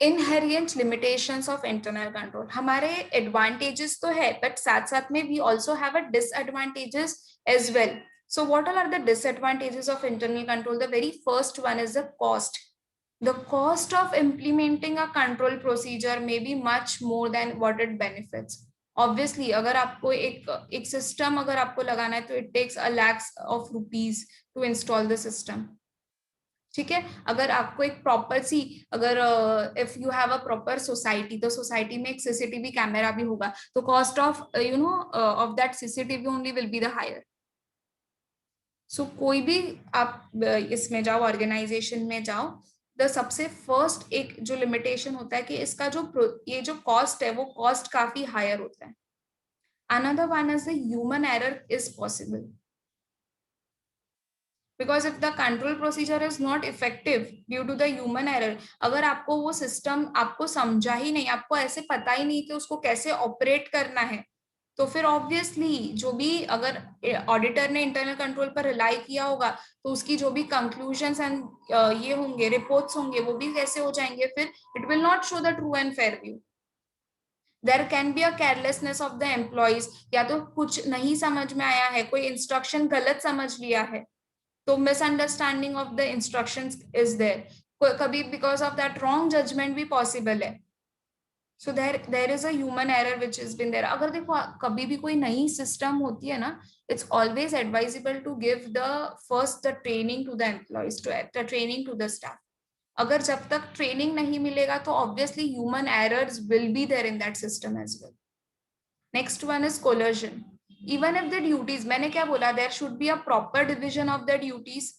इनहेरिएंट limitations of internal control, हमारे advantages तो है बट साथ साथ में we also have a disadvantages as well. So what all are the disadvantages of internal control? The very first one is the cost. The cost of implementing a control procedure may be much more than what it benefits. Obviously, अगर आपको एक system अगर आपको लगाना है तो it takes a lakhs of rupees to install the system. ठीक है, अगर आपको एक प्रॉपर सी, अगर if you have a proper society, तो सोसाइटी में एक सीसीटीवी कैमरा भी होगा, तो cost of of that CCTV only will be the higher. So कोई भी आप इसमें जाओ, ऑर्गेनाइजेशन में जाओ, द सबसे फर्स्ट एक जो लिमिटेशन होता है कि इसका जो ये जो कॉस्ट है वो कॉस्ट काफी हायर होता है. Another one is the human error is possible. Because if the control procedure is not effective due to the human error, अगर आपको वो सिस्टम आपको समझा ही नहीं, आपको ऐसे पता ही नहीं कि उसको कैसे ऑपरेट करना है, तो फिर ऑब्वियसली जो भी, अगर ऑडिटर ने इंटरनल कंट्रोल पर रिलाई किया होगा तो उसकी जो भी कंक्लूजन्स एंड ये होंगे, रिपोर्ट्स होंगे, वो भी कैसे हो जाएंगे, फिर it will not show the true and fair view. There can be a carelessness of the employees, या तो कुछ नहीं समझ में आया है, कोई इंस्ट्रक्शन गलत समझ लिया है, तो misunderstanding of the instructions is there, कभी because of that wrong judgement भी पॉसिबल है. So there is a human error which is been there. अगर देखो कभी भी कोई नई सिस्टम होती है ना, it's always advisable to give the first the training to the employees, to the training to the staff. अगर जब तक ट्रेनिंग नहीं मिलेगा तो obviously human errors will be there in that system as well. Next one is collusion. Even if the duties, मैंने क्या बोला, there should be a proper division of the duties,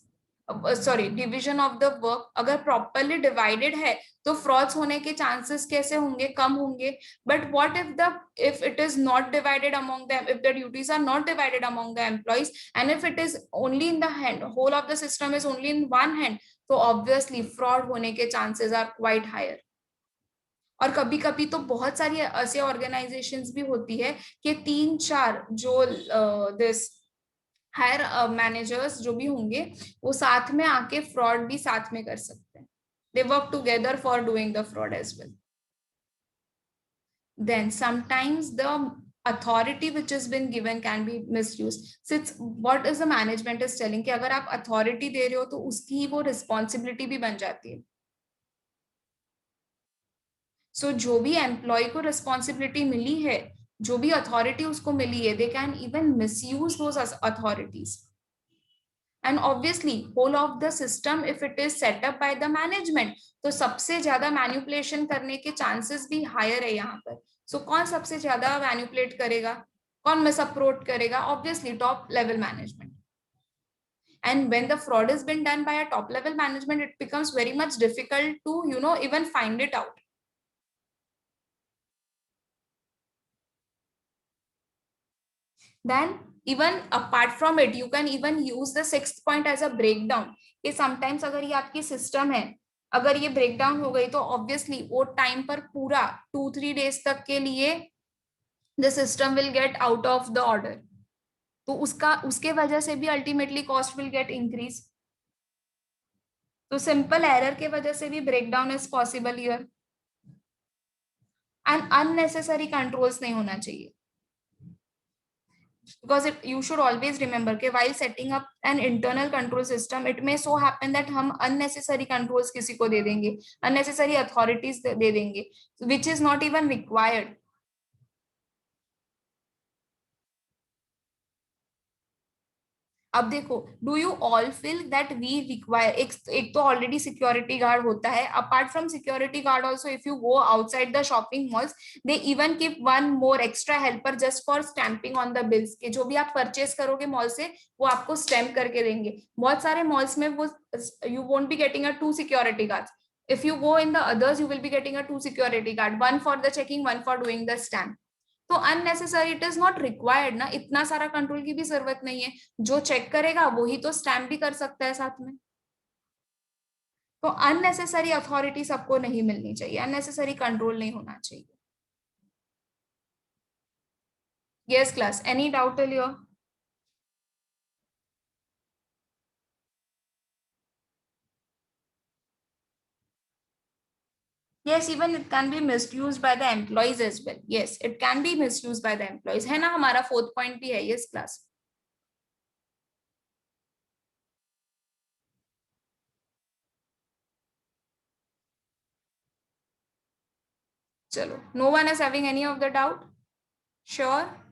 sorry division of the work. अगर properly divided है तो frauds होने के chances कैसे होंगे, कम होंगे. But what if the, if it is not divided among them, if the duties are not divided among the employees, and if it is only in the hand, whole of the system is only in one hand, तो obviously fraud होने के chances are quite higher. और कभी कभी तो बहुत सारी ऐसे ऑर्गेनाइजेशंस भी होती है कि तीन चार जो दिस हायर मैनेजर्स जो भी होंगे वो साथ में आके फ्रॉड भी साथ में कर सकते हैं. They work together for doing the fraud as well. Then sometimes the authority which has been given can be misused. Since what is the management is telling कि अगर आप authority दे रहे हो तो उसकी वो responsibility भी बन जाती है. सो जो भी एम्प्लॉय को रिस्पॉन्सिबिलिटी मिली है, जो भी अथॉरिटी उसको मिली है, they can even misuse those authorities. And obviously whole of the system if it is set up by the management, तो सबसे ज्यादा मैन्युपुलेशन करने के चांसेस भी हायर है यहाँ पर. सो कौन सबसे ज्यादा मैन्युपुलेट करेगा, कौन मिसअप्रोच करेगा, obviously top level management. And when the fraud has been done by a top level management, it becomes very much difficult to even find it out. Then even apart from it, you can even use the sixth point as a breakdown. कि sometimes अगर ये आपकी system है, अगर ये breakdown हो गई तो ऑब्वियसली वो टाइम पर पूरा 2-3 days तक के लिए the system will get out of the order, तो उसका उसके वजह से भी ultimately cost will get increase. तो सिंपल एरर के वजह से भी breakdown is possible here. And unnecessary controls नहीं होना चाहिए. Because you should always remember कि while setting up an internal control system, it may so happen that हम unnecessary controls किसी को दे देंगे, unnecessary authorities दे देंगे, which is not even required. अब देखो, do you all feel that we require, एक तो ऑलरेडी सिक्योरिटी गार्ड होता है, apart from security guard also if you go outside the shopping malls, they even keep one more extra helper just for stamping on the bills, के जो भी आप purchase करोगे mall से वो आपको स्टैम्प करके देंगे. बहुत सारे मॉल्स में वो you won't be getting a 2 security guards. If you go in the others, you will be getting a 2 security guard, one for the checking, one for doing the stamp. तो unnecessary, it is not required ना, इतना सारा control की भी जरूरत नहीं है. जो चेक करेगा वही तो स्टैम्प भी कर सकता है साथ में. तो अननेसेसरी अथॉरिटी सबको नहीं मिलनी चाहिए, अननेसेसरी कंट्रोल नहीं होना चाहिए. Yes class, any doubt till your? Yes, even it can be misused by the employees as well. Yes, it can be misused by the employees. है ना, हमारा फोर्थ पॉइंट भी है यस क्लास. चलो, no one is having any of the doubt? Sure.